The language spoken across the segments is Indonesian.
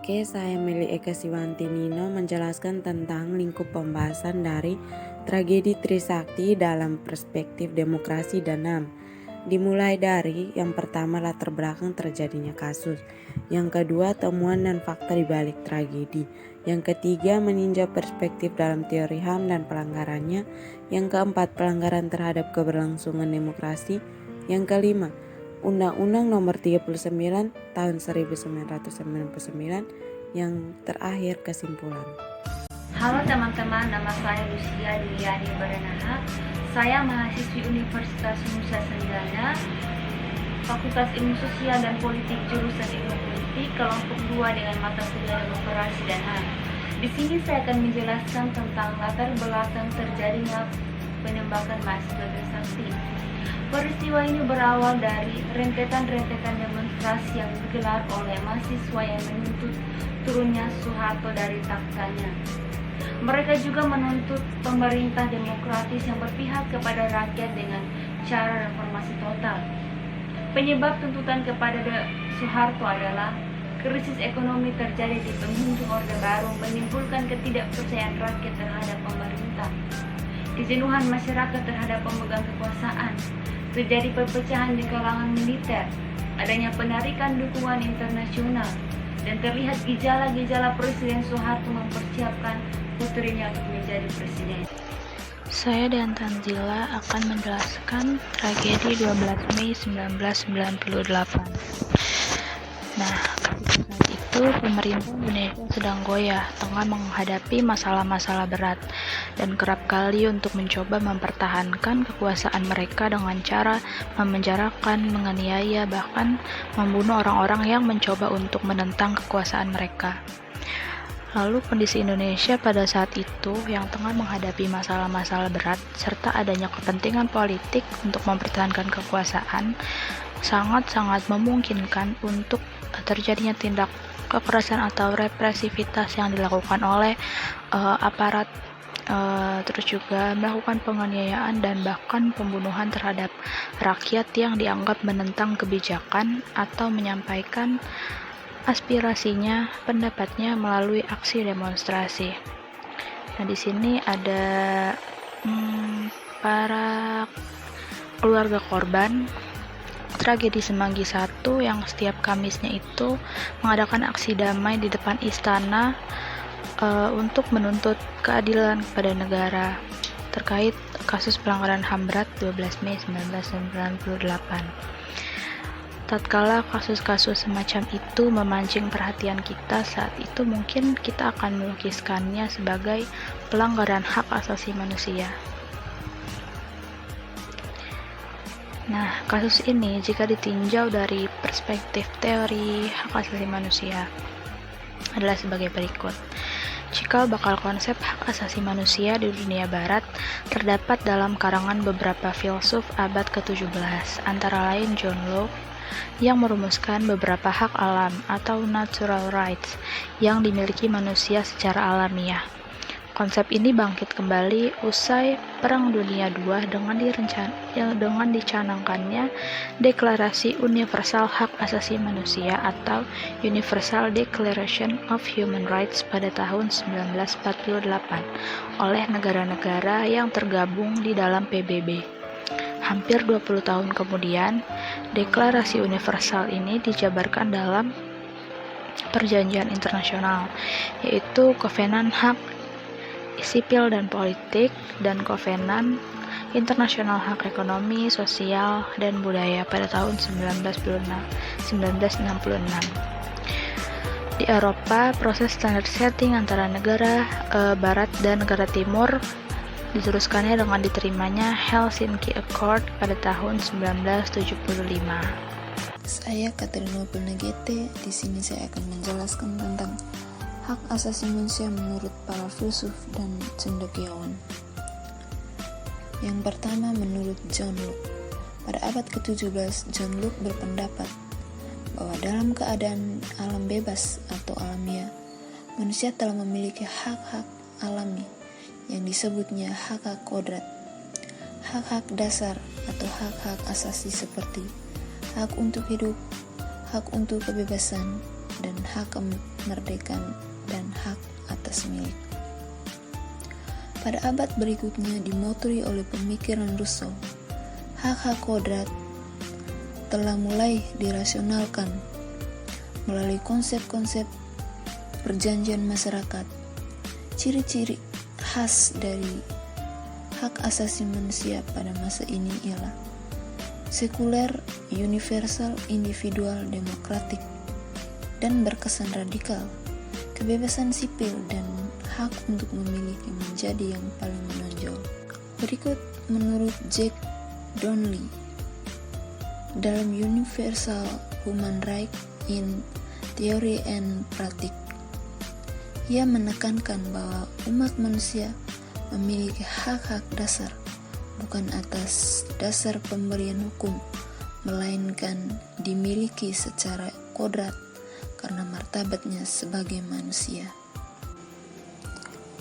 Oke, saya Meli Eka Siwanti Nino menjelaskan tentang lingkup pembahasan dari tragedi Trisakti dalam perspektif demokrasi dan HAM. Dimulai dari yang pertama latar belakang terjadinya kasus, yang kedua temuan dan fakta di balik tragedi, yang ketiga meninjau perspektif dalam teori HAM dan pelanggarannya, yang keempat pelanggaran terhadap keberlangsungan demokrasi, yang kelima Undang-Undang Nomor 39 Tahun 1999, yang terakhir kesimpulan. Halo teman-teman, nama saya Lucia Diliani Barenaha. Saya mahasiswi Universitas Nusa Tenggara, Fakultas Ilmu Sosial dan Politik, jurusan Ilmu Politik, kelompok 2 dengan mata kuliah Demokrasi dan HAM. Di sini saya akan menjelaskan tentang latar belakang terjadinya penembakan mahasiswa Trisakti. Peristiwa ini berawal dari rentetan-rentetan demonstrasi yang digelar oleh mahasiswa yang menuntut turunnya Soeharto dari taktanya. Mereka juga menuntut pemerintah demokratis yang berpihak kepada rakyat dengan cara reformasi total. Penyebab tuntutan kepada Soeharto adalah krisis ekonomi terjadi di penghujung Orde Baru, menimbulkan ketidakpercayaan rakyat terhadap pemerintah, kejenuhan masyarakat terhadap pemegang kekuasaan, terjadi perpecahan di kalangan militer, adanya penarikan dukungan internasional, dan terlihat gejala-gejala Presiden Soeharto mempersiapkan putrinya untuk menjadi presiden. Saya dan Tanzila akan menjelaskan tragedi 12 Mei 1998. Nah, saat itu pemerintah Indonesia sedang goyah, tengah menghadapi masalah-masalah berat, dan kerap kali untuk mencoba mempertahankan kekuasaan mereka dengan cara memenjarakan, menganiaya, bahkan membunuh orang-orang yang mencoba untuk menentang kekuasaan mereka. Lalu kondisi Indonesia pada saat itu yang tengah menghadapi masalah-masalah berat serta adanya kepentingan politik untuk mempertahankan kekuasaan sangat-sangat memungkinkan untuk terjadinya tindak kekerasan atau represivitas yang dilakukan oleh aparat, terus juga melakukan penganiayaan dan bahkan pembunuhan terhadap rakyat yang dianggap menentang kebijakan atau menyampaikan aspirasinya, pendapatnya melalui aksi demonstrasi. Nah, di sini ada para keluarga korban tragedi Semanggi I yang setiap Kamisnya itu mengadakan aksi damai di depan istana untuk menuntut keadilan kepada negara terkait kasus pelanggaran HAM berat 12 Mei 1998. Tatkala kasus-kasus semacam itu memancing perhatian kita saat itu, mungkin kita akan melukiskannya sebagai pelanggaran hak asasi manusia. Nah, kasus ini jika ditinjau dari perspektif teori hak asasi manusia adalah sebagai berikut. Cikal bakal konsep hak asasi manusia di dunia barat terdapat dalam karangan beberapa filsuf abad ke-17, antara lain John Locke, yang merumuskan beberapa hak alam atau natural rights yang dimiliki manusia secara alamiah. Konsep ini bangkit kembali usai Perang Dunia II dengan dicanangkannya Deklarasi Universal Hak Asasi Manusia atau Universal Declaration of Human Rights pada tahun 1948 oleh negara-negara yang tergabung di dalam PBB. Hampir 20 tahun kemudian, deklarasi universal ini dijabarkan dalam perjanjian internasional, yaitu Kovenan Hak Sipil dan Politik dan Kovenan Internasional Hak Ekonomi, Sosial, dan Budaya pada tahun 1966. Di Eropa, proses standar setting antara negara Barat dan negara Timur diteruskannya dengan diterimanya Helsinki Accord pada tahun 1975. Saya Katrina Penegete. Di sini saya akan menjelaskan tentang hak asasi manusia menurut para filsuf dan cendekiawan. Yang pertama, menurut John Locke. Pada abad ke-17, John Locke berpendapat bahwa dalam keadaan alam bebas atau alamiah, manusia telah memiliki hak-hak alami yang disebutnya hak-hak kodrat, hak-hak dasar atau hak-hak asasi seperti hak untuk hidup, hak untuk kebebasan, dan hak kemerdekaan dan hak atas milik. Pada abad berikutnya dimotori oleh pemikiran Rousseau, hak-hak kodrat telah mulai dirasionalkan melalui konsep-konsep perjanjian masyarakat. Ciri-ciri khas dari hak asasi manusia pada masa ini ialah sekuler, universal, individual, demokratik, dan berkesan radikal. Kebebasan sipil dan hak untuk memiliki menjadi yang paling menonjol. Berikut menurut Jack Donnelly dalam Universal Human Rights in Theory and Practice. Ia menekankan bahwa umat manusia memiliki hak-hak dasar bukan atas dasar pemberian hukum, melainkan dimiliki secara kodrat karena martabatnya sebagai manusia.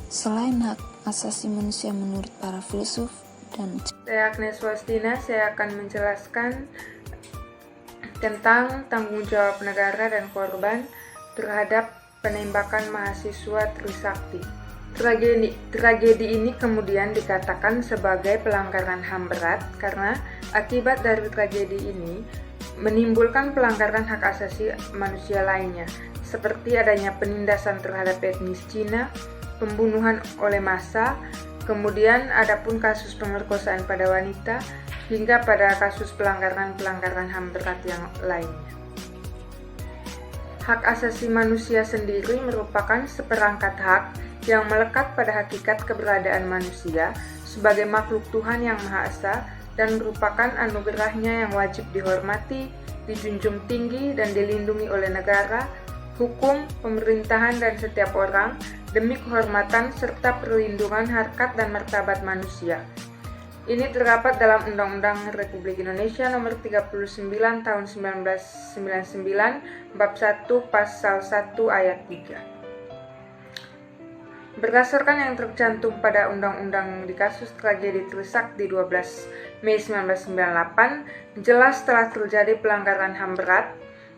Selain hak asasi manusia menurut para filsuf dan Saya Agnes Wastina, saya akan menjelaskan tentang tanggung jawab negara dan korban terhadap penembakan mahasiswa Trisakti. Tragedi ini kemudian dikatakan sebagai pelanggaran HAM berat karena akibat dari tragedi ini menimbulkan pelanggaran hak asasi manusia lainnya, seperti adanya penindasan terhadap etnis Cina, pembunuhan oleh massa, kemudian adapun kasus pemerkosaan pada wanita, hingga pada kasus pelanggaran HAM berat yang lainnya. Hak asasi manusia sendiri merupakan seperangkat hak yang melekat pada hakikat keberadaan manusia sebagai makhluk Tuhan yang Maha Esa dan merupakan anugerahnya yang wajib dihormati, dijunjung tinggi, dan dilindungi oleh negara, hukum, pemerintahan, dan setiap orang demi kehormatan serta perlindungan harkat dan martabat manusia. Ini terdapat dalam Undang-Undang Republik Indonesia Nomor 39 Tahun 1999, Bab 1, Pasal 1 Ayat 3. Berdasarkan yang tercantum pada Undang-Undang di kasus tragedi Trisakti 12 Mei 1998, jelas telah terjadi pelanggaran HAM berat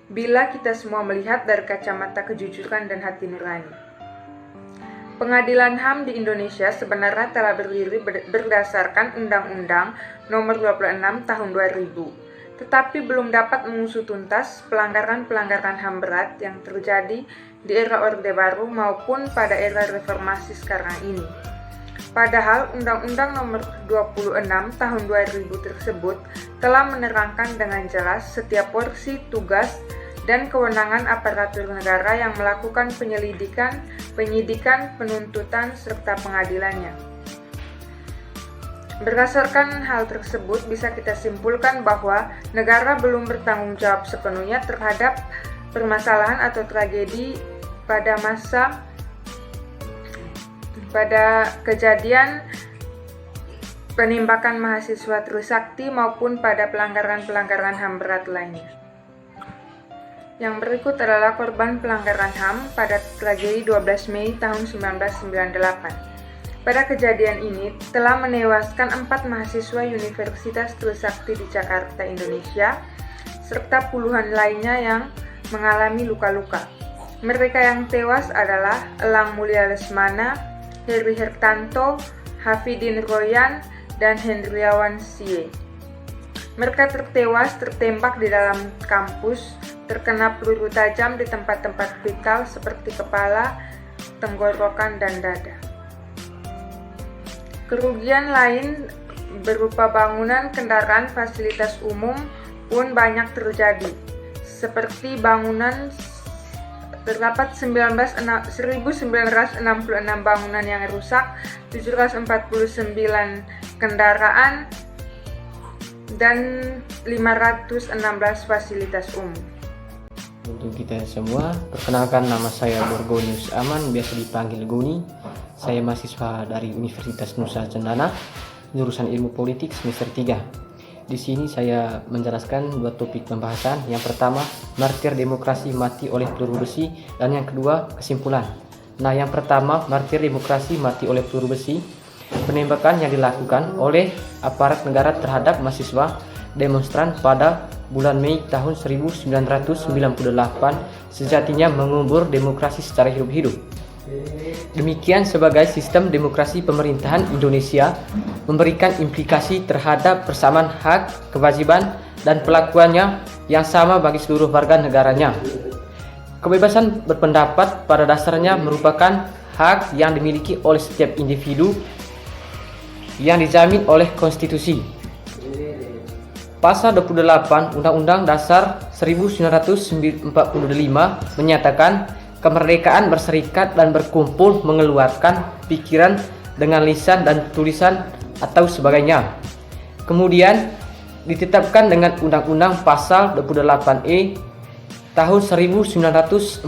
bila kita semua melihat dari kacamata kejujuran dan hati nurani. Pengadilan HAM di Indonesia sebenarnya telah berdiri berdasarkan Undang-Undang Nomor 26 Tahun 2000, tetapi belum dapat mengusut tuntas pelanggaran-pelanggaran HAM berat yang terjadi di era Orde Baru maupun pada era reformasi sekarang ini. Padahal Undang-Undang Nomor 26 Tahun 2000 tersebut telah menerangkan dengan jelas setiap porsi tugas dan kewenangan aparatur negara yang melakukan penyelidikan, penyidikan, penuntutan, serta pengadilannya. Berdasarkan hal tersebut, bisa kita simpulkan bahwa negara belum bertanggung jawab sepenuhnya terhadap permasalahan atau tragedi pada kejadian penembakan mahasiswa Trisakti maupun pada pelanggaran-pelanggaran HAM berat lainnya. Yang berikut adalah korban pelanggaran HAM pada tragedi 12 Mei tahun 1998. Pada kejadian ini telah menewaskan 4 mahasiswa Universitas Trisakti di Jakarta, Indonesia, serta puluhan lainnya yang mengalami luka-luka. Mereka yang tewas adalah Elang Mulia Lesmana, Heri Hertanto, Hafidin Royan, dan Hendriawan Sie. Mereka tertembak di dalam kampus, terkena peluru tajam di tempat-tempat vital seperti kepala, tenggorokan, dan dada. Kerugian lain berupa bangunan, kendaraan, fasilitas umum pun banyak terjadi, seperti bangunan terdapat 1966 bangunan yang rusak, 749 kendaraan, dan 516 fasilitas umum. Untuk kita semua, perkenalkan nama saya Borgonius Aman, biasa dipanggil Goni. Saya mahasiswa dari Universitas Nusa Cendana, jurusan Ilmu Politik semester 3. Di sini saya menjelaskan dua topik pembahasan. Yang pertama, martir demokrasi mati oleh peluru besi, dan yang kedua, kesimpulan. Nah, yang pertama, martir demokrasi mati oleh peluru besi. Penembakan yang dilakukan oleh aparat negara terhadap mahasiswa demonstran pada bulan Mei tahun 1998 sejatinya mengubur demokrasi secara hidup-hidup. Demikian sebagai sistem demokrasi pemerintahan Indonesia memberikan implikasi terhadap persamaan hak, kewajiban, dan perlakuannya yang sama bagi seluruh warga negaranya. Kebebasan berpendapat pada dasarnya merupakan hak yang dimiliki oleh setiap individu yang dijamin oleh konstitusi. Pasal 28 Undang-Undang Dasar 1945 menyatakan kemerdekaan berserikat dan berkumpul, mengeluarkan pikiran dengan lisan dan tulisan atau sebagainya. Kemudian ditetapkan dengan Undang-Undang Pasal 28E tahun 1945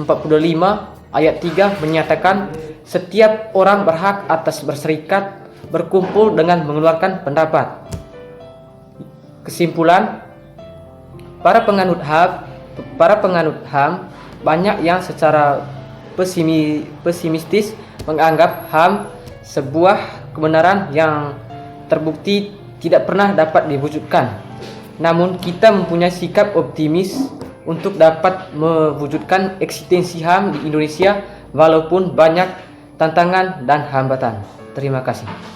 ayat 3 menyatakan setiap orang berhak atas berserikat, berkumpul dengan mengeluarkan pendapat. Kesimpulan, para penganut HAM banyak yang secara pesimistis menganggap HAM sebuah kebenaran yang terbukti tidak pernah dapat diwujudkan. Namun kita mempunyai sikap optimis untuk dapat mewujudkan eksistensi HAM di Indonesia walaupun banyak tantangan dan hambatan. Terima kasih.